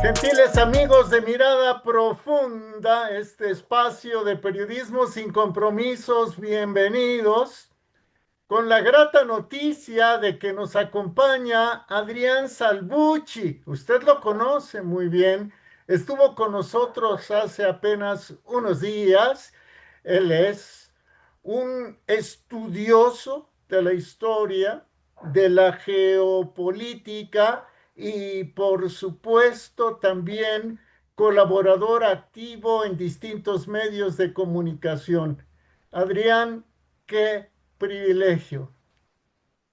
Gentiles amigos de Mirada Profunda, este espacio de periodismo sin compromisos, bienvenidos, con la grata noticia de que nos acompaña Adrián Salvucci. Usted lo conoce muy bien, estuvo con nosotros hace apenas unos días. Él es un estudioso de la historia, de la geopolítica y por supuesto también colaborador activo en distintos medios de comunicación. Adrián, qué privilegio.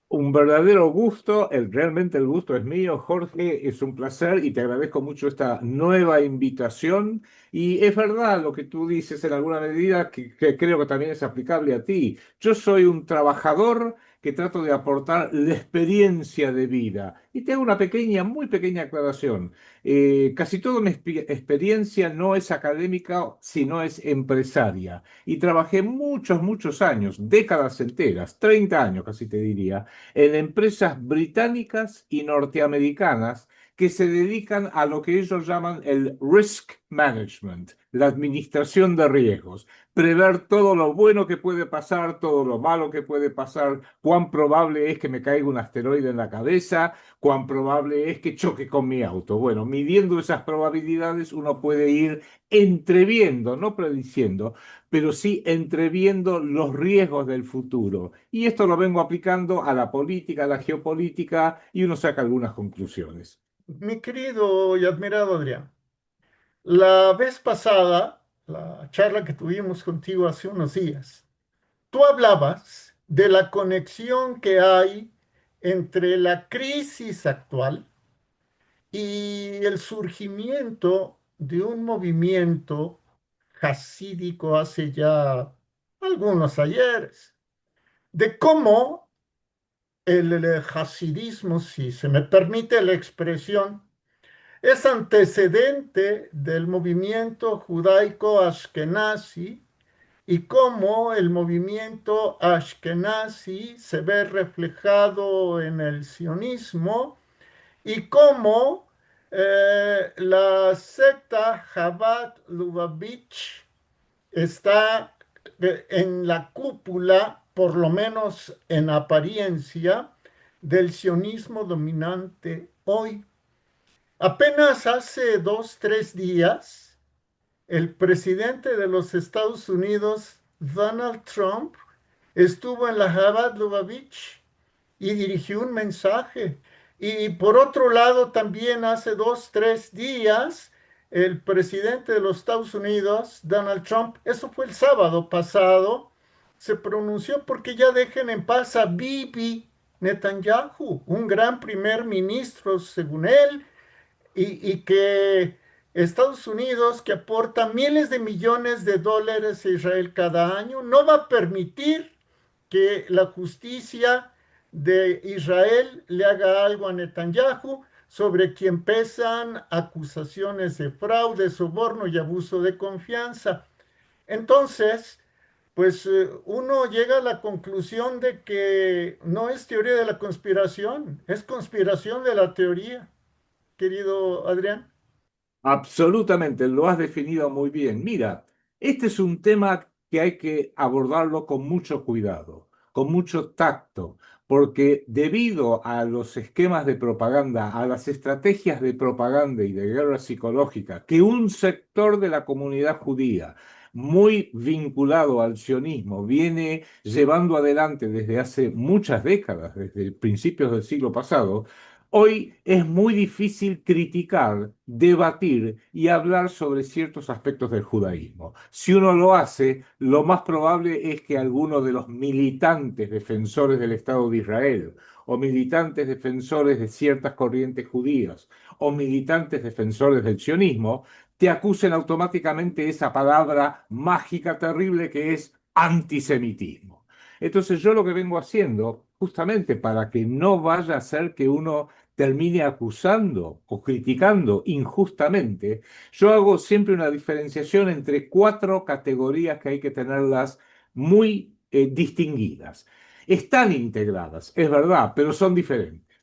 Un verdadero gusto, realmente el gusto es mío, Jorge, es un placer y te agradezco mucho esta nueva invitación. Y es verdad lo que tú dices en alguna medida que creo que también es aplicable a ti. Yo soy un trabajador que trato de aportar la experiencia de vida. Y te hago una pequeña, muy pequeña aclaración. Casi toda mi experiencia no es académica, sino es empresaria. Y trabajé muchos años, décadas enteras, 30 años casi te diría en empresas británicas y norteamericanas que se dedican a lo que ellos llaman el risk management, la administración de riesgos, prever todo lo bueno que puede pasar, todo lo malo que puede pasar, cuán probable es que me caiga un asteroide en la cabeza, cuán probable es que choque con mi auto. Bueno, midiendo esas probabilidades uno puede ir entreviendo, no prediciendo, pero sí entreviendo los riesgos del futuro. Y esto lo vengo aplicando a la política, a la geopolítica, y uno saca algunas conclusiones. Mi querido y admirado Adrián, la vez pasada, la charla que tuvimos contigo hace unos días, tú hablabas de la conexión que hay entre la crisis actual y el surgimiento de un movimiento jasídico hace ya algunos ayeres, de cómo el hasidismo, si se me permite la expresión, es antecedente del movimiento judaico ashkenazi y cómo el movimiento ashkenazi se ve reflejado en el sionismo y cómo la secta Chabad Lubavitch está en la cúpula, por lo menos en apariencia, del sionismo dominante hoy. Apenas hace 2, 3 días, el presidente de los Estados Unidos, Donald Trump, estuvo en la Chabad Lubavitch y dirigió un mensaje. Y por otro lado, también hace 2, 3 días, el presidente de los Estados Unidos, Donald Trump, eso fue el sábado pasado, se pronunció porque ya dejen en paz a Bibi Netanyahu, un gran primer ministro, según él, y que Estados Unidos, que aporta miles de millones de dólares a Israel cada año, no va a permitir que la justicia de Israel le haga algo a Netanyahu, sobre quien pesan acusaciones de fraude, soborno y abuso de confianza. Entonces, pues uno llega a la conclusión de que no es teoría de la conspiración, es conspiración de la teoría, querido Adrián. Absolutamente, lo has definido muy bien. Mira, este es un tema que hay que abordarlo con mucho cuidado, con mucho tacto, porque debido a los esquemas de propaganda, a las estrategias de propaganda y de guerra psicológica que un sector de la comunidad judía muy vinculado al sionismo viene llevando adelante desde hace muchas décadas, desde principios del siglo pasado, hoy es muy difícil criticar, debatir y hablar sobre ciertos aspectos del judaísmo. Si uno lo hace, lo más probable es que alguno de los militantes defensores del Estado de Israel, o militantes defensores de ciertas corrientes judías, o militantes defensores del sionismo, te acusen automáticamente esa palabra mágica terrible que es antisemitismo. Entonces yo lo que vengo haciendo, justamente para que no vaya a ser que uno termine acusando o criticando injustamente, yo hago siempre una diferenciación entre cuatro categorías que hay que tenerlas muy distinguidas. Están integradas, es verdad, pero son diferentes.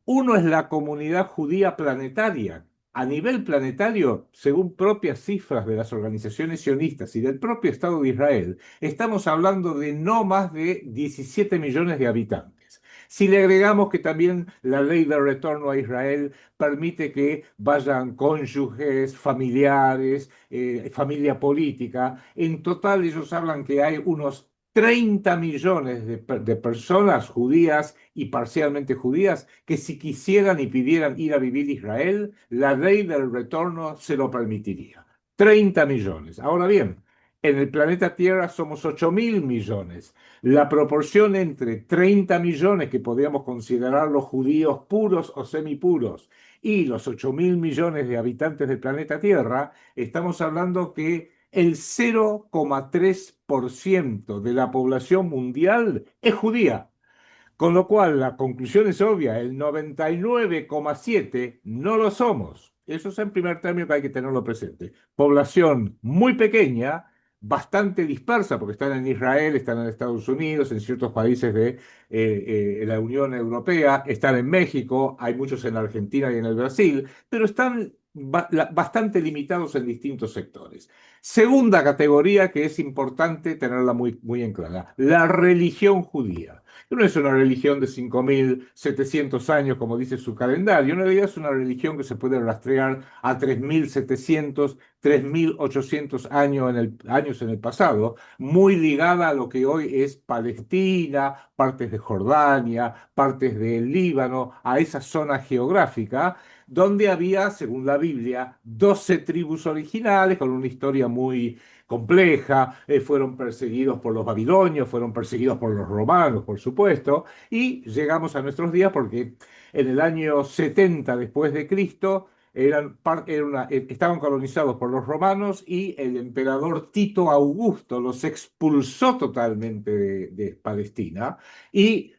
Uno es la comunidad judía planetaria, a nivel planetario, según propias cifras de las organizaciones sionistas y del propio Estado de Israel, estamos hablando de no más de 17 millones de habitantes. Si le agregamos que también la ley de retorno a Israel permite que vayan cónyuges, familiares, familia política, en total ellos hablan que hay unos 30 millones de personas judías y parcialmente judías que si quisieran y pidieran ir a vivir a Israel, la ley del retorno se lo permitiría. 30 millones. Ahora bien, en el planeta Tierra somos 8.000 millones. La proporción entre 30 millones que podríamos considerar los judíos puros o semipuros y los 8.000 millones de habitantes del planeta Tierra, estamos hablando que el 0,3% de la población mundial es judía. Con lo cual, la conclusión es obvia, el 99,7 no lo somos. Eso es en primer término que hay que tenerlo presente. Población muy pequeña, bastante dispersa, porque están en Israel, están en Estados Unidos, en ciertos países de la Unión Europea, están en México, hay muchos en Argentina y en el Brasil, pero están bastante limitados en distintos sectores. Segunda categoría que es importante tenerla muy, muy en clara, la religión judía. No es una religión de 5.700 años, como dice su calendario, en realidad es una religión que se puede rastrear a 3.700, 3.800 años en el pasado, muy ligada a lo que hoy es Palestina, partes de Jordania, partes del Líbano, a esa zona geográfica, donde había, según la Biblia, 12 tribus originales con una historia muy compleja, fueron perseguidos por los babilonios, fueron perseguidos por los romanos, por supuesto, y llegamos a nuestros días porque en el año 70 después de Cristo estaban colonizados por los romanos y el emperador Tito Augusto los expulsó totalmente de Palestina y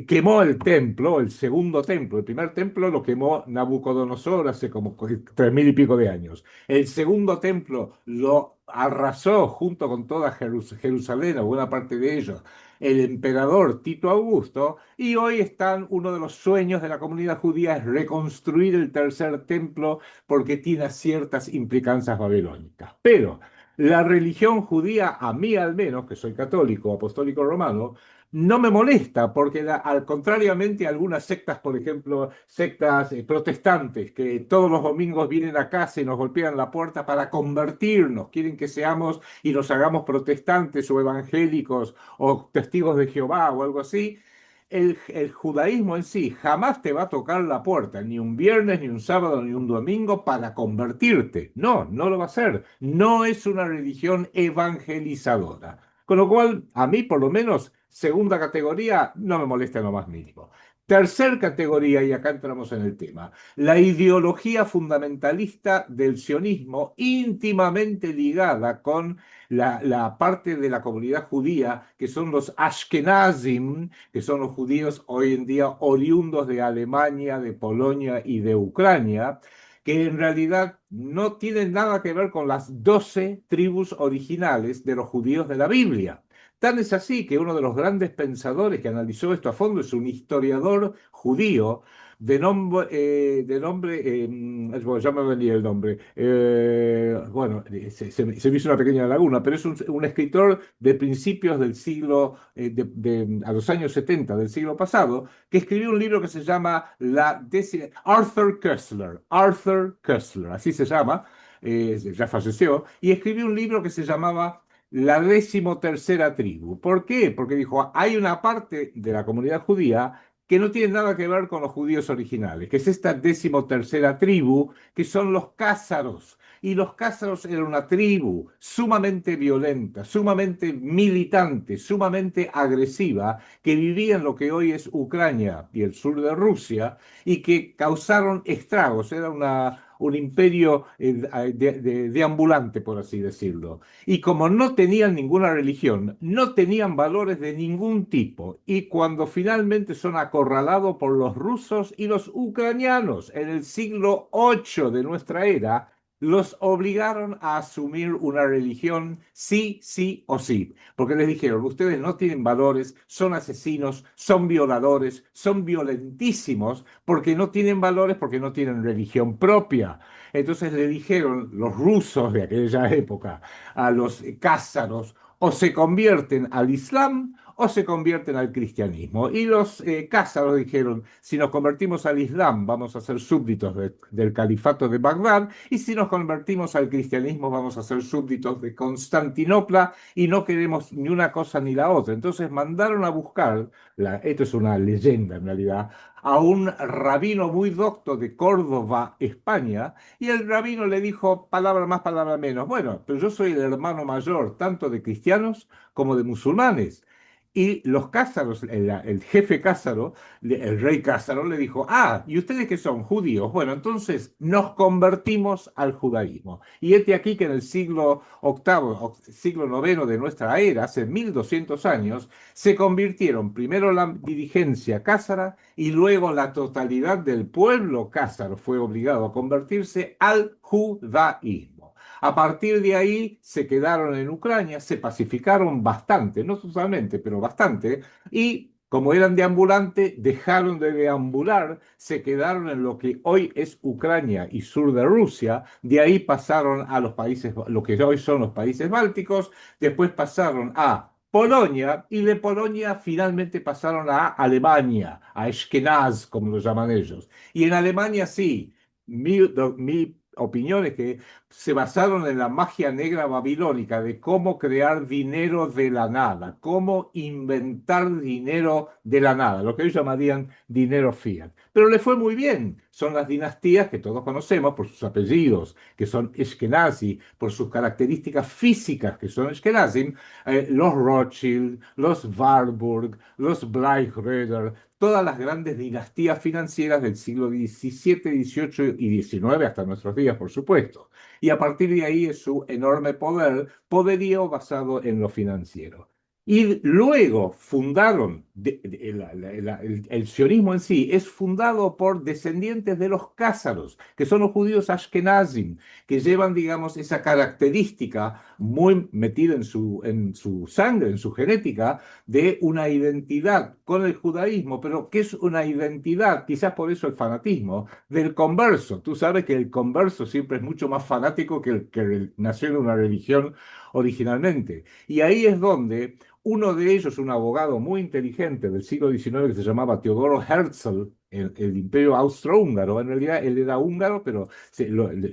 quemó el templo, el segundo templo. El primer templo lo quemó Nabucodonosor hace como 3.000 y pico de años. El segundo templo lo arrasó junto con toda Jerusalén, o buena parte de ellos, el emperador Tito Augusto, y hoy están, uno de los sueños de la comunidad judía es reconstruir el tercer templo porque tiene ciertas implicancias babilónicas. Pero la religión judía, a mí al menos, que soy católico, apostólico romano, no me molesta, porque al contrariamente a algunas sectas, por ejemplo, sectas protestantes, que todos los domingos vienen a casa y nos golpean la puerta para convertirnos, quieren que seamos y nos hagamos protestantes o evangélicos o testigos de Jehová o algo así. El judaísmo en sí jamás te va a tocar la puerta, ni un viernes, ni un sábado, ni un domingo para convertirte. No, no lo va a hacer. No es una religión evangelizadora. Con lo cual, a mí por lo menos, segunda categoría, no me molesta en lo más mínimo. Tercer categoría, y acá entramos en el tema, la ideología fundamentalista del sionismo, íntimamente ligada con la parte de la comunidad judía, que son los Ashkenazim, que son los judíos hoy en día oriundos de Alemania, de Polonia y de Ucrania, que en realidad no tienen nada que ver con las 12 tribus originales de los judíos de la Biblia. Tan es así que uno de los grandes pensadores que analizó esto a fondo es un historiador judío bueno, ya me venía el nombre, bueno, se me hizo una pequeña laguna, pero es un escritor de principios del siglo, a los años 70 del siglo pasado, que escribió un libro que se llama Arthur Koestler, así se llama, ya falleció, y escribió un libro que se llamaba la 13ª tribu. ¿Por qué? Porque dijo, hay una parte de la comunidad judía que no tiene nada que ver con los judíos originales, que es esta 13ª tribu, que son los cázaros. Y los cázaros eran una tribu sumamente violenta, sumamente militante, sumamente agresiva, que vivía en lo que hoy es Ucrania y el sur de Rusia, y que causaron estragos. Era un imperio deambulante, por así decirlo. Y como no tenían ninguna religión, no tenían valores de ningún tipo, y cuando finalmente son acorralados por los rusos y los ucranianos en el siglo VIII de nuestra era, los obligaron a asumir una religión sí, sí o sí, porque les dijeron, ustedes no tienen valores, son asesinos, son violadores, son violentísimos, porque no tienen valores, porque no tienen religión propia. Entonces le dijeron los rusos de aquella época a los cázaros, o se convierten al Islam o se convierten al cristianismo. Y los cázaros dijeron, si nos convertimos al Islam vamos a ser súbditos del califato de Bagdad, y si nos convertimos al cristianismo vamos a ser súbditos de Constantinopla, y no queremos ni una cosa ni la otra. Entonces mandaron a buscar, esto es una leyenda en realidad, a un rabino muy docto de Córdoba, España, y el rabino le dijo, palabra más, palabra menos, bueno, pero yo soy el hermano mayor tanto de cristianos como de musulmanes. Y los cázaros, el jefe cázaro, el rey cázaro, le dijo, ah, ¿y ustedes qué son? Judíos. Bueno, entonces nos convertimos al judaísmo. Y este aquí que en el siglo octavo, siglo noveno de nuestra era, hace 1200 años, se convirtieron primero la dirigencia cázara y luego la totalidad del pueblo cázaro fue obligado a convertirse al judaísmo. A partir de ahí se quedaron en Ucrania, se pacificaron bastante, no totalmente, pero bastante, y como eran deambulantes, dejaron de deambular, se quedaron en lo que hoy es Ucrania y sur de Rusia, de ahí pasaron a los países, lo que hoy son los países bálticos, después pasaron a Polonia, y de Polonia finalmente pasaron a Alemania, a Eskenaz, como lo llaman ellos. Y en Alemania sí, mi opinión es que se basaron en la magia negra babilónica de cómo crear dinero de la nada, cómo inventar dinero de la nada, lo que ellos llamarían dinero fiat. Pero le fue muy bien. Son las dinastías que todos conocemos por sus apellidos, que son Eskenazi, por sus características físicas, que son Eskenazim, los Rothschild, los Warburg, los Bleichräder, todas las grandes dinastías financieras del siglo XVII, XVIII y XIX, hasta nuestros días, por supuesto. Y a partir de ahí es su enorme poderío basado en lo financiero. Y luego fundaron, el sionismo en sí es fundado por descendientes de los cázaros, que son los judíos ashkenazim, que llevan, digamos, esa característica muy metida en su sangre, en su genética, de una identidad con el judaísmo, pero que es una identidad, quizás por eso el fanatismo, del converso. Tú sabes que el converso siempre es mucho más fanático que el que nació en una religión originalmente. Y ahí es donde uno de ellos, un abogado muy inteligente del siglo XIX que se llamaba Teodoro Herzl, el Imperio Austrohúngaro, en realidad él era húngaro, pero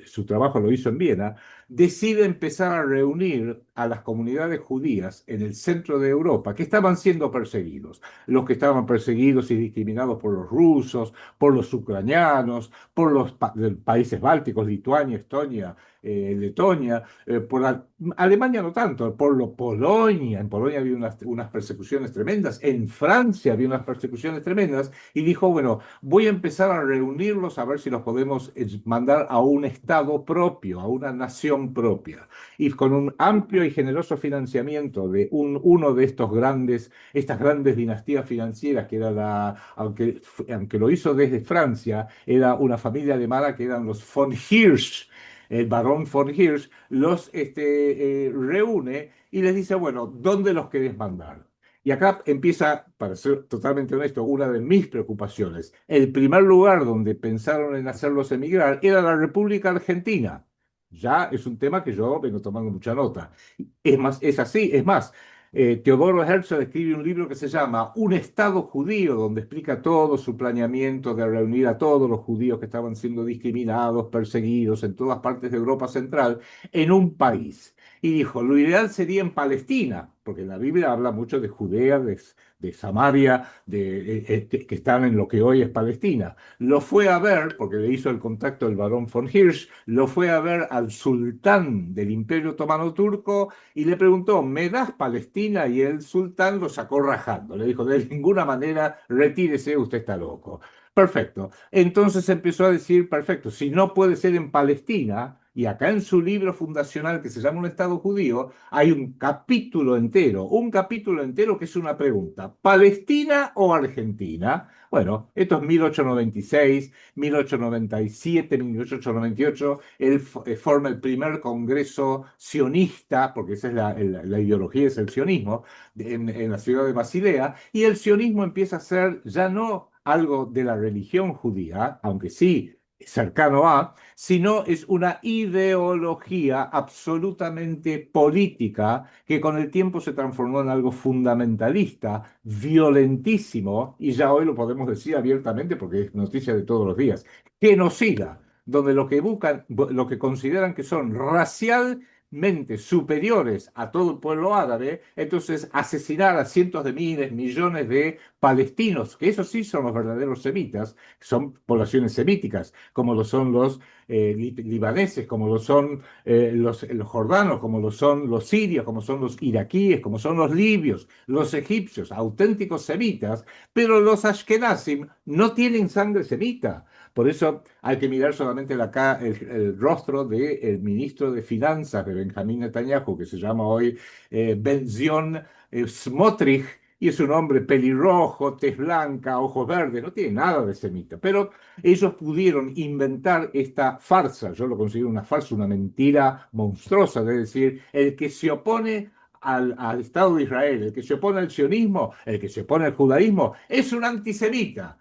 su trabajo lo hizo en Viena, decide empezar a reunir a las comunidades judías en el centro de Europa que estaban siendo perseguidos. Los que estaban perseguidos y discriminados por los rusos, por los ucranianos, por los países bálticos, Lituania, Estonia, Letonia, Alemania no tanto, Polonia. En Polonia había unas persecuciones tremendas, en Francia había unas persecuciones tremendas, y dijo, bueno, voy a empezar a reunirlos a ver si los podemos mandar a un Estado propio, a una nación propia. Y con un amplio y generoso financiamiento de uno de estas grandes dinastías financieras, que era aunque lo hizo desde Francia, era una familia alemana que eran los von Hirsch, el barón von Hirsch, los reúne y les dice, bueno, ¿dónde los querés mandar? Y acá empieza, para ser totalmente honesto, una de mis preocupaciones. El primer lugar donde pensaron en hacerlos emigrar era la República Argentina. Ya es un tema que yo vengo tomando mucha nota. Es más, es así, es más. Teodoro Herzl escribe un libro que se llama Un Estado Judío, donde explica todo su planeamiento de reunir a todos los judíos que estaban siendo discriminados, perseguidos en todas partes de Europa Central, en un país. Y dijo, lo ideal sería en Palestina, porque la Biblia habla mucho de Judea, de Samaria, que están en lo que hoy es Palestina. Lo fue a ver, porque le hizo el contacto el barón von Hirsch, lo fue a ver al sultán del Imperio Otomano Turco y le preguntó, ¿me das Palestina? Y el sultán lo sacó rajando. Le dijo, de ninguna manera, retírese, usted está loco. Perfecto. Entonces empezó a decir, perfecto, si no puede ser en Palestina, Y acá en su libro fundacional que se llama Un Estado Judío, hay un capítulo entero que es una pregunta, ¿Palestina o Argentina? Bueno, esto es 1896, 1897, 1898, él forma el primer congreso sionista, porque esa es la ideología, es el sionismo, en la ciudad de Basilea, y el sionismo empieza a ser ya no algo de la religión judía, aunque sí cercano a, sino es una ideología absolutamente política que con el tiempo se transformó en algo fundamentalista, violentísimo, y ya hoy lo podemos decir abiertamente porque es noticia de todos los días, genocida, donde lo que buscan, lo que consideran que son racialmente superiores a todo el pueblo árabe, entonces asesinar a cientos de miles, millones de palestinos, que esos sí son los verdaderos semitas, son poblaciones semíticas, como lo son los libaneses, como lo son los jordanos, como lo son los sirios, como son los iraquíes, como son los libios, los egipcios, auténticos semitas, pero los ashkenazim no tienen sangre semita. Por eso hay que mirar solamente el rostro del ministro de Finanzas de Benjamín Netanyahu, que se llama hoy Benzion Smotrich, y es un hombre pelirrojo, tez blanca, ojos verdes, no tiene nada de semita. Pero ellos pudieron inventar esta farsa, yo lo considero una farsa, una mentira monstruosa, de decir, el que se opone al Estado de Israel, el que se opone al sionismo, el que se opone al judaísmo, es un antisemita.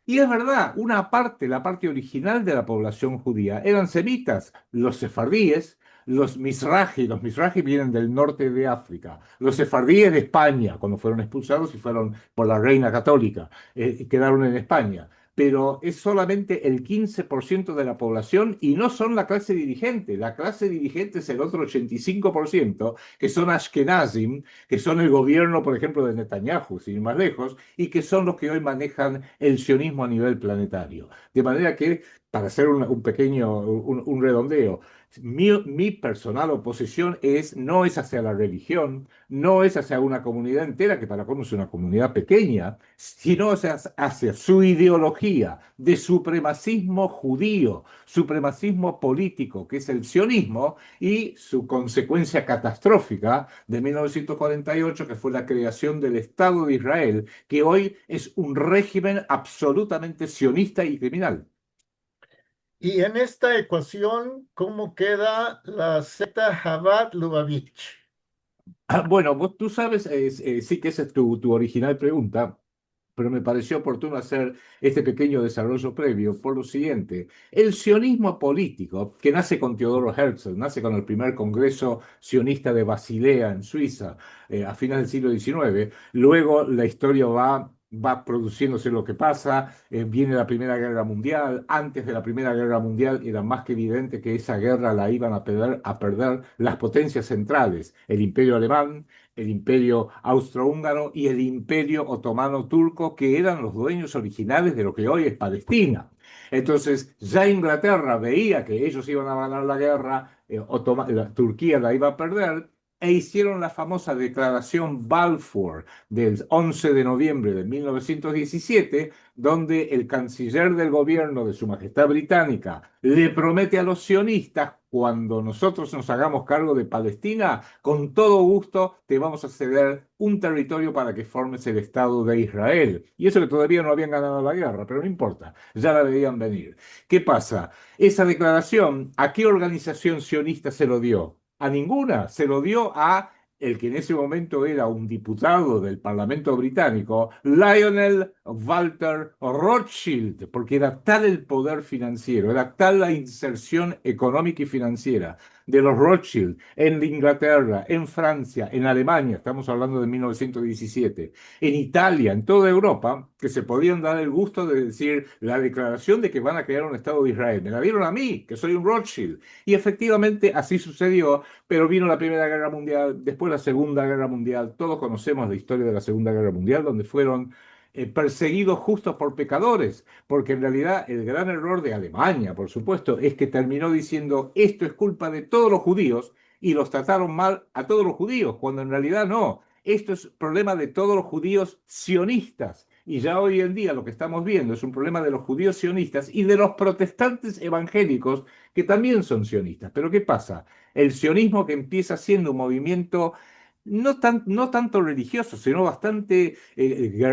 Y es verdad, una parte, la parte original de la población judía, eran semitas, los sefardíes, los mizrahi vienen del norte de África, los sefardíes de España, cuando fueron expulsados y fueron por la reina católica, quedaron en España, pero es solamente el 15% de la población y no son la clase dirigente. La clase dirigente es el otro 85%, que son Ashkenazim, que son el gobierno, por ejemplo, de Netanyahu, sin ir más lejos, y que son los que hoy manejan el sionismo a nivel planetario. De manera que, para hacer un pequeño, un redondeo, mi personal oposición no es hacia la religión, no es hacia una comunidad entera, que para colmo es una comunidad pequeña, sino hacia su ideología de supremacismo judío, supremacismo político, que es el sionismo, y su consecuencia catastrófica de 1948, que fue la creación del Estado de Israel, que hoy es un régimen absolutamente sionista y criminal. Y en esta ecuación, ¿cómo queda la secta Chabad Lubavitch? Bueno, tú sabes, sí que esa es tu original pregunta, pero me pareció oportuno hacer este pequeño desarrollo previo por lo siguiente. El sionismo político, que nace con Teodoro Herzl, nace con el primer congreso sionista de Basilea en Suiza a finales del siglo XIX, luego la historia va produciéndose lo que pasa, viene la Primera Guerra Mundial, antes de la Primera Guerra Mundial era más que evidente que esa guerra la iban a perder las potencias centrales, el Imperio Alemán, el Imperio Austrohúngaro y el Imperio Otomano Turco, que eran los dueños originales de lo que hoy es Palestina. Entonces, ya Inglaterra veía que ellos iban a ganar la guerra, Turquía la iba a perder, e hicieron la famosa declaración Balfour del 11 de noviembre de 1917, donde el canciller del gobierno de Su Majestad Británica le promete a los sionistas, cuando nosotros nos hagamos cargo de Palestina, con todo gusto te vamos a ceder un territorio para que formes el Estado de Israel. Y eso que todavía no habían ganado la guerra, pero no importa, ya la veían venir. ¿Qué pasa? Esa declaración, ¿a qué organización sionista se lo dio? A ninguna, se lo dio a el que en ese momento era un diputado del Parlamento británico, Lionel Walter Rothschild, porque era tal el poder financiero, era tal la inserción económica y financiera de los Rothschild en Inglaterra, en Francia, en Alemania, estamos hablando de 1917, en Italia, en toda Europa, que se podían dar el gusto de decir la declaración de que van a crear un Estado de Israel. Me la dieron a mí, que soy un Rothschild. Y efectivamente así sucedió, pero vino la Primera Guerra Mundial, después la Segunda Guerra Mundial. Todos conocemos la historia de la Segunda Guerra Mundial, donde fueron perseguidos justos por pecadores, porque en realidad el gran error de Alemania, por supuesto, es que terminó diciendo esto es culpa de todos los judíos y los trataron mal a todos los judíos, cuando en realidad no. Esto es problema de todos los judíos sionistas, Y ya hoy en día lo que estamos viendo es un problema de los judíos sionistas y de los protestantes evangélicos que también son sionistas. Pero ¿qué pasa? El sionismo que empieza siendo un movimiento no tanto religioso, sino bastante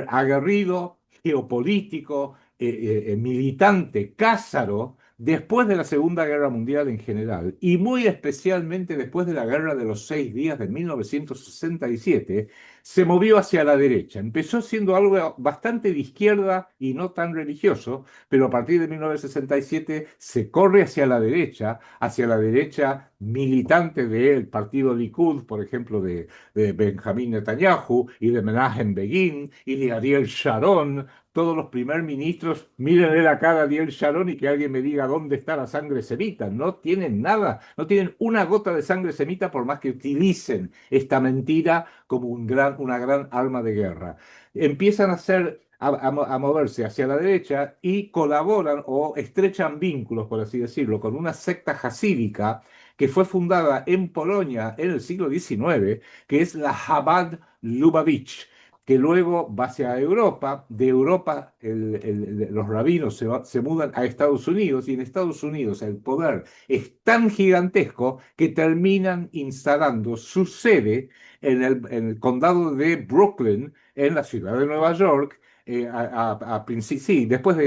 aguerrido, geopolítico, militante, cázaro, después de la Segunda Guerra Mundial en general, y muy especialmente después de la Guerra de los 6 días de 1967, se movió hacia la derecha. Empezó siendo algo bastante de izquierda y no tan religioso, pero a partir de 1967 se corre hacia la derecha militante del partido Likud, por ejemplo, de Benjamín Netanyahu y de Menachem Begin y de Ariel Sharon, todos los primer ministros, mírenle la cara a Ariel Sharon y que alguien me diga dónde está la sangre semita. No tienen nada, no tienen una gota de sangre semita por más que utilicen esta mentira como una gran arma de guerra. Empiezan a hacer a moverse hacia la derecha y colaboran o estrechan vínculos, por así decirlo, con una secta jasídica que fue fundada en Polonia en el siglo XIX, que es la Chabad Lubavitch, que luego va hacia Europa. De Europa los rabinos se mudan a Estados Unidos y en Estados Unidos el poder es tan gigantesco que terminan instalando su sede en el condado de Brooklyn, en la ciudad de Nueva York, sí, después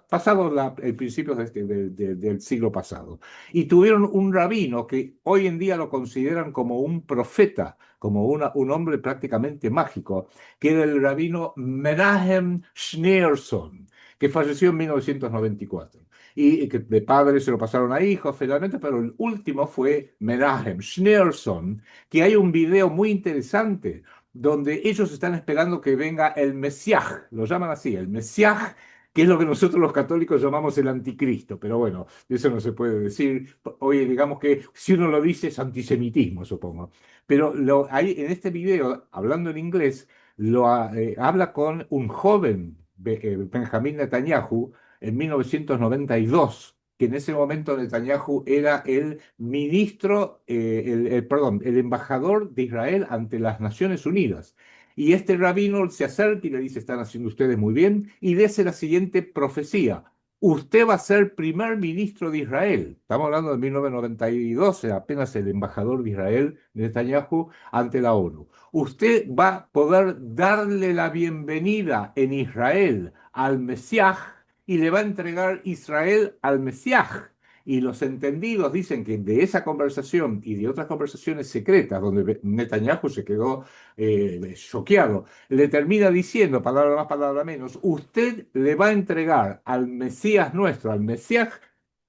pasado el principio del siglo pasado. Y tuvieron un rabino que hoy en día lo consideran como un profeta, como un hombre prácticamente mágico, que era el rabino Menachem Schneerson, que falleció en 1994. Y que de padre se lo pasaron a hijos, finalmente, pero el último fue Menachem Schneerson, que hay un video muy interesante donde ellos están esperando que venga el Mesías, lo llaman así, el Mesías, que es lo que nosotros los católicos llamamos el anticristo, pero bueno, eso no se puede decir. Oye, digamos que si uno lo dice es antisemitismo, supongo. Pero ahí, en este video, hablando en inglés, habla con un joven Benjamín Netanyahu en 1992, que en ese momento Netanyahu era el ministro, perdón, el embajador de Israel ante las Naciones Unidas. Y este rabino se acerca y le dice, están haciendo ustedes muy bien, y dice la siguiente profecía: usted va a ser primer ministro de Israel. Estamos hablando de 1992, era apenas el embajador de Israel, Netanyahu, ante la ONU. Usted va a poder darle la bienvenida en Israel al Mesías y le va a entregar Israel al Mesías. Y los entendidos dicen que de esa conversación y de otras conversaciones secretas, donde Netanyahu se quedó choqueado, le termina diciendo, palabra más, palabra menos, usted le va a entregar al Mesías nuestro, al Mesías,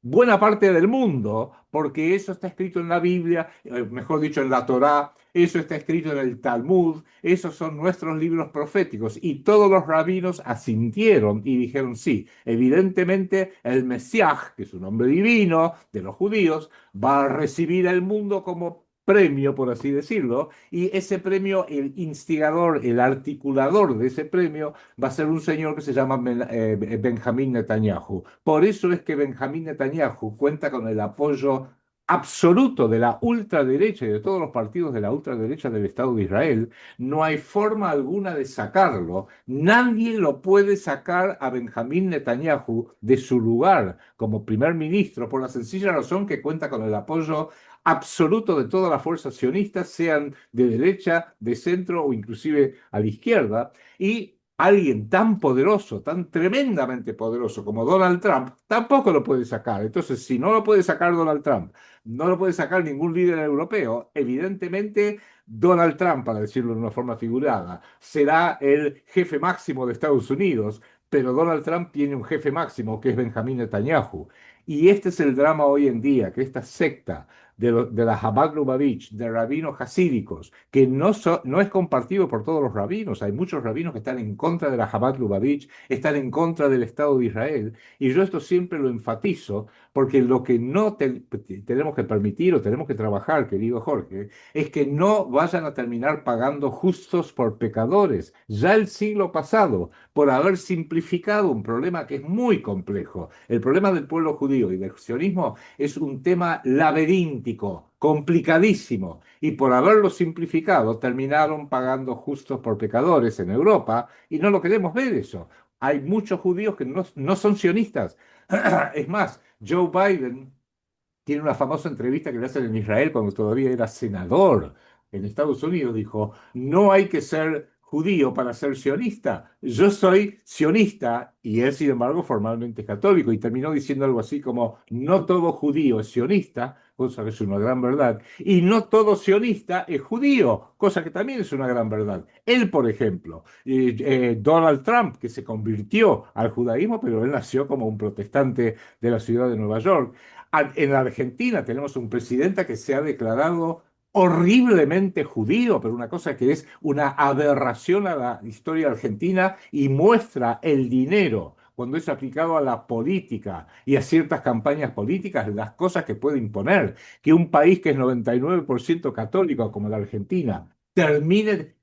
buena parte del mundo, porque eso está escrito en la Biblia, mejor dicho, en la Torá, eso está escrito en el Talmud, esos son nuestros libros proféticos. Y todos los rabinos asintieron y dijeron, sí, evidentemente el Mesías, que es un nombre divino de los judíos, va a recibir el mundo como premio, por así decirlo, y ese premio, el instigador, el articulador de ese premio, va a ser un señor que se llama Benjamín Netanyahu. Por eso es que Benjamín Netanyahu cuenta con el apoyo absoluto de la ultraderecha y de todos los partidos de la ultraderecha del Estado de Israel. No hay forma alguna de sacarlo. Nadie lo puede sacar a Benjamín Netanyahu de su lugar como primer ministro por la sencilla razón que cuenta con el apoyo absoluto de todas las fuerzas sionistas, sean de derecha, de centro o inclusive a la izquierda. Y alguien tan poderoso, tan tremendamente poderoso como Donald Trump, tampoco lo puede sacar. Entonces, si no lo puede sacar Donald Trump, no lo puede sacar ningún líder europeo, evidentemente Donald Trump, para decirlo de una forma figurada, será el jefe máximo de Estados Unidos, pero Donald Trump tiene un jefe máximo que es Benjamín Netanyahu. Y este es el drama hoy en día, que esta secta de la Chabad Lubavitch, de rabinos hasídicos, que no es compartido por todos los rabinos. Hay muchos rabinos que están en contra de la Chabad Lubavitch, están en contra del Estado de Israel. Y yo esto siempre lo enfatizo, porque lo que no tenemos que permitir o tenemos que trabajar, querido Jorge, es que no vayan a terminar pagando justos por pecadores. Ya el siglo pasado, por haber simplificado un problema que es muy complejo, el problema del pueblo judío y del sionismo es un tema laberíntico laberíntico, complicadísimo, y por haberlo simplificado terminaron pagando justos por pecadores en Europa, y no lo queremos ver eso. Hay muchos judíos que no son sionistas. Es más, Joe Biden tiene una famosa entrevista que le hacen en Israel cuando todavía era senador en Estados Unidos. Dijo, no hay que ser judío para ser sionista. Yo soy sionista y él, sin embargo, formalmente es católico. Y terminó diciendo algo así como, no todo judío es sionista, cosa que es una gran verdad, y no todo sionista es judío, cosa que también es una gran verdad. Él, por ejemplo, Donald Trump, que se convirtió al judaísmo, pero él nació como un protestante de la ciudad de Nueva York. En la Argentina tenemos un presidente que se ha declarado horriblemente judío, pero una cosa que es una aberración a la historia argentina y muestra el dinero cuando es aplicado a la política y a ciertas campañas políticas, las cosas que puede imponer, que un país que es 99% católico como la Argentina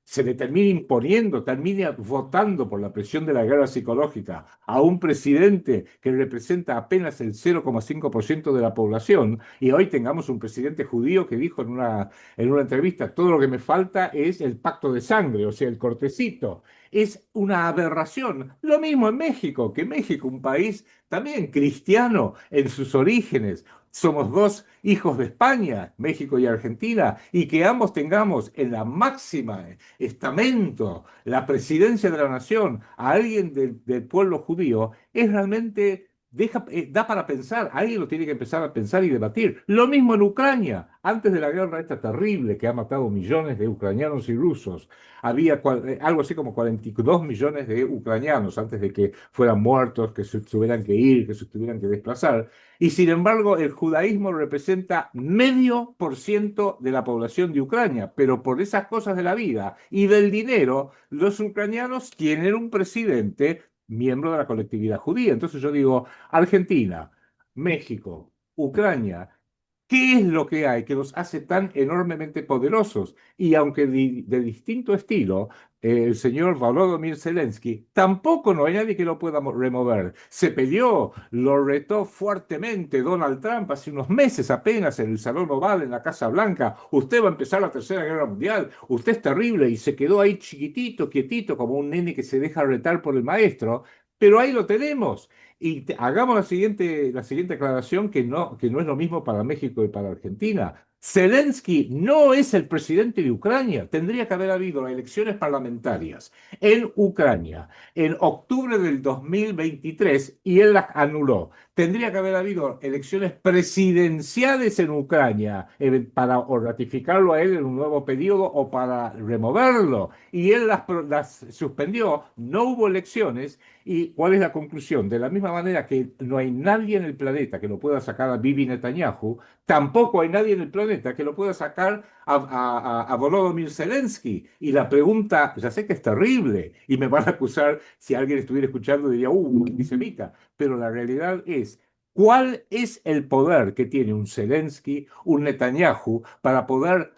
se le termine imponiendo, termine votando por la presión de la guerra psicológica a un presidente que representa apenas el 0,5% de la población, y hoy tengamos un presidente judío que dijo en una entrevista, todo lo que me falta es el pacto de sangre, o sea, el cortecito. Es una aberración. Lo mismo en México, que México, un país también cristiano en sus orígenes. Somos dos hijos de España, México y Argentina, y que ambos tengamos en la máxima estamento la presidencia de la nación a alguien del pueblo judío, es realmente da para pensar, alguien lo tiene que empezar a pensar y debatir. Lo mismo en Ucrania, antes de la guerra esta terrible que ha matado millones de ucranianos y rusos, había algo así como 42 millones de ucranianos antes de que fueran muertos, que se tuvieran que ir, que se tuvieran que desplazar. Y sin embargo, el judaísmo representa 0,5% de la población de Ucrania, pero por esas cosas de la vida y del dinero, los ucranianos tienen un presidente miembro de la colectividad judía. Entonces yo digo, Argentina, México, Ucrania, ¿qué es lo que hay que los hace tan enormemente poderosos? Y aunque de distinto estilo, el señor Volodymyr Zelensky, tampoco no hay nadie que lo pueda remover. Se peleó, lo retó fuertemente Donald Trump hace unos meses apenas en el Salón Oval, en la Casa Blanca. Usted va a empezar la Tercera Guerra Mundial, usted es terrible, y se quedó ahí chiquitito, quietito, como un nene que se deja retar por el maestro. Pero ahí lo tenemos. Y hagamos la siguiente aclaración que no es lo mismo para México y para Argentina. Zelensky no es el presidente de Ucrania. Tendría que haber habido elecciones parlamentarias en Ucrania en octubre del 2023 y él las anuló. Tendría que haber habido elecciones presidenciales en Ucrania para o ratificarlo a él en un nuevo periodo o para removerlo. Y él las suspendió. No hubo elecciones. ¿Y cuál es la conclusión? De la misma manera que no hay nadie en el planeta que lo pueda sacar a Bibi Netanyahu, tampoco hay nadie en el planeta que lo pueda sacar a Volodymyr Zelensky. Y la pregunta, ya sé que es terrible, y me van a acusar, si alguien estuviera escuchando, diría, antisemita, pero la realidad es, ¿cuál es el poder que tiene un Zelensky, un Netanyahu, para poder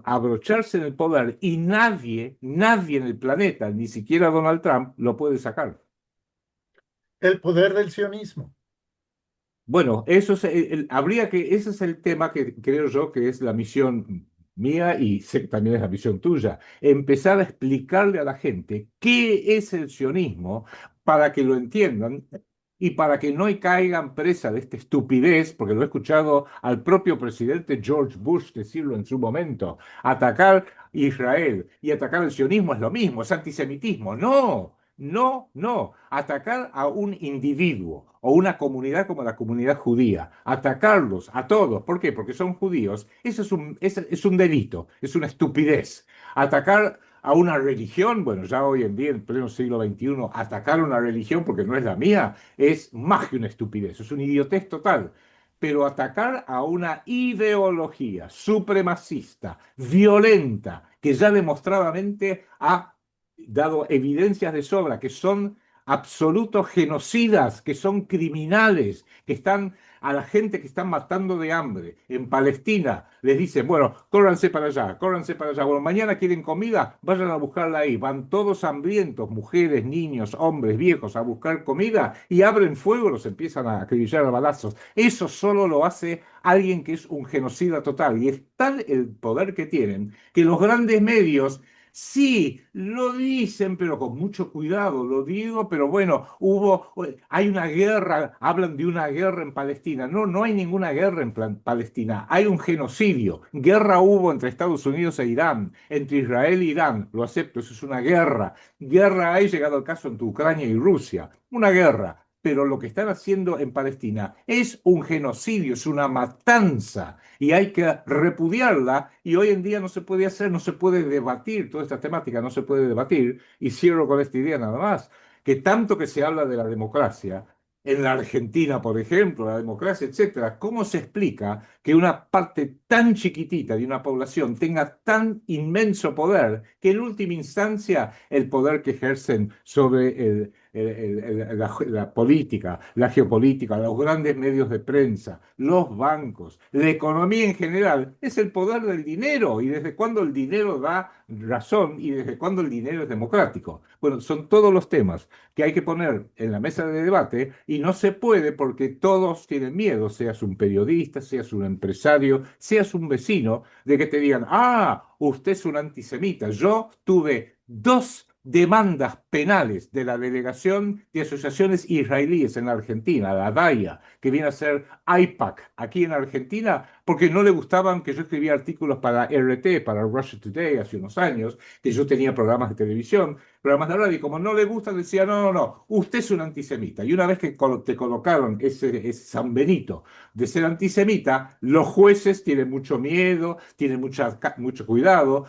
abrocharse en el poder y nadie en el planeta, ni siquiera Donald Trump, lo puede sacar? El poder del sionismo. Bueno, eso es ese es el tema que creo yo que es la misión mía y sé que también es la misión tuya. Empezar a explicarle a la gente qué es el sionismo para que lo entiendan y para que no caigan presa de esta estupidez, porque lo he escuchado al propio presidente George Bush decirlo en su momento. Atacar Israel y atacar el sionismo es lo mismo, es antisemitismo. No. No, no. Atacar a un individuo o una comunidad como la comunidad judía, atacarlos a todos, ¿por qué? Porque son judíos, eso es un delito, es una estupidez. Atacar a una religión, bueno, ya hoy en día, en pleno siglo XXI, atacar a una religión porque no es la mía, es más que una estupidez, es una idiotez total. Pero atacar a una ideología supremacista, violenta, que ya demostradamente ha dado evidencias de sobra que son absolutos genocidas, que son criminales, que están a la gente que están matando de hambre en Palestina, les dicen, bueno, córranse para allá, córranse para allá. Bueno, mañana quieren comida, vayan a buscarla ahí. Van todos hambrientos, mujeres, niños, hombres, viejos, a buscar comida y abren fuego, los empiezan a acribillar a balazos. Eso solo lo hace alguien que es un genocida total. Y es tal el poder que tienen que los grandes medios sí, lo dicen, pero con mucho cuidado, lo digo, pero bueno, hay una guerra, hablan de una guerra en Palestina. No, no hay ninguna guerra en Palestina, hay un genocidio. Guerra hubo entre Estados Unidos e Irán, entre Israel e Irán, lo acepto, eso es una guerra. Guerra hay, llegado el caso, entre Ucrania y Rusia, una guerra. Pero lo que están haciendo en Palestina es un genocidio, es una matanza y hay que repudiarla y hoy en día no se puede hacer, no se puede debatir, toda esta temática no se puede debatir y cierro con esta idea nada más, que tanto que se habla de la democracia, en la Argentina, por ejemplo, la democracia, etcétera, ¿cómo se explica que una parte tan chiquitita de una población tenga tan inmenso poder que en última instancia el poder que ejercen sobre la política, la geopolítica, los grandes medios de prensa, los bancos, la economía en general, es el poder del dinero. ¿Y desde cuándo el dinero da razón y desde cuándo el dinero es democrático? Bueno, son todos los temas que hay que poner en la mesa de debate y no se puede porque todos tienen miedo, seas un periodista, seas un empresario, seas un vecino, de que te digan, ah, usted es un antisemita. Yo tuve dos demandas penales de la Delegación de Asociaciones Israelíes en la Argentina, la DAIA, que viene a ser AIPAC aquí en Argentina, porque no le gustaban que yo escribía artículos para RT, para Russia Today, hace unos años, que yo tenía programas de televisión, programas de radio, y como no le gustan, decía, no, no, no, usted es un antisemita. Y una vez que te colocaron ese San Benito de ser antisemita, los jueces tienen mucho miedo, tienen mucho cuidado,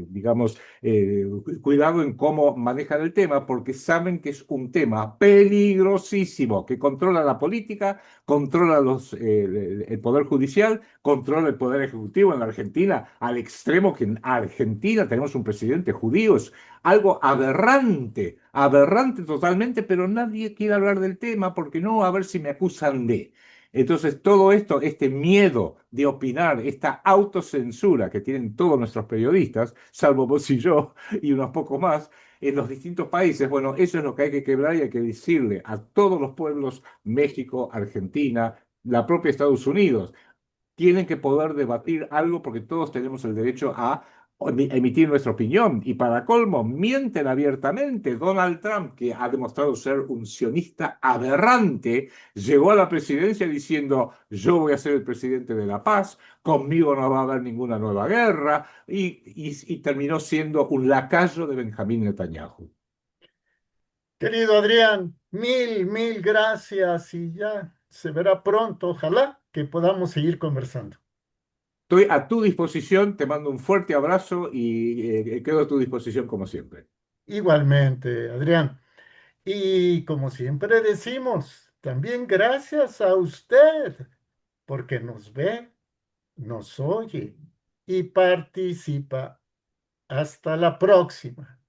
digamos, cuidado en cómo manejan el tema, porque saben que es un tema peligrosísimo, que controla la política, controla el poder judicial, controla el poder ejecutivo en la Argentina, al extremo que en Argentina tenemos un presidente judío, es algo aberrante, aberrante totalmente, pero nadie quiere hablar del tema porque no, a ver si me acusan de. Entonces, todo esto, este miedo de opinar, esta autocensura que tienen todos nuestros periodistas, salvo vos y yo y unos pocos más, en los distintos países, bueno, eso es lo que hay que quebrar y hay que decirle a todos los pueblos, México, Argentina, la propia Estados Unidos, tienen que poder debatir algo porque todos tenemos el derecho a emitir nuestra opinión. Y para colmo, mienten abiertamente. Donald Trump, que ha demostrado ser un sionista aberrante, llegó a la presidencia diciendo, yo voy a ser el presidente de la paz, conmigo no va a haber ninguna nueva guerra, y terminó siendo un lacayo de Benjamín Netanyahu. Querido Adrián, mil gracias y ya se verá pronto. Ojalá que podamos seguir conversando. Estoy a tu disposición, te mando un fuerte abrazo y quedo a tu disposición como siempre. Igualmente, Adrián. Y como siempre decimos, también gracias a usted, porque nos ve, nos oye y participa. Hasta la próxima.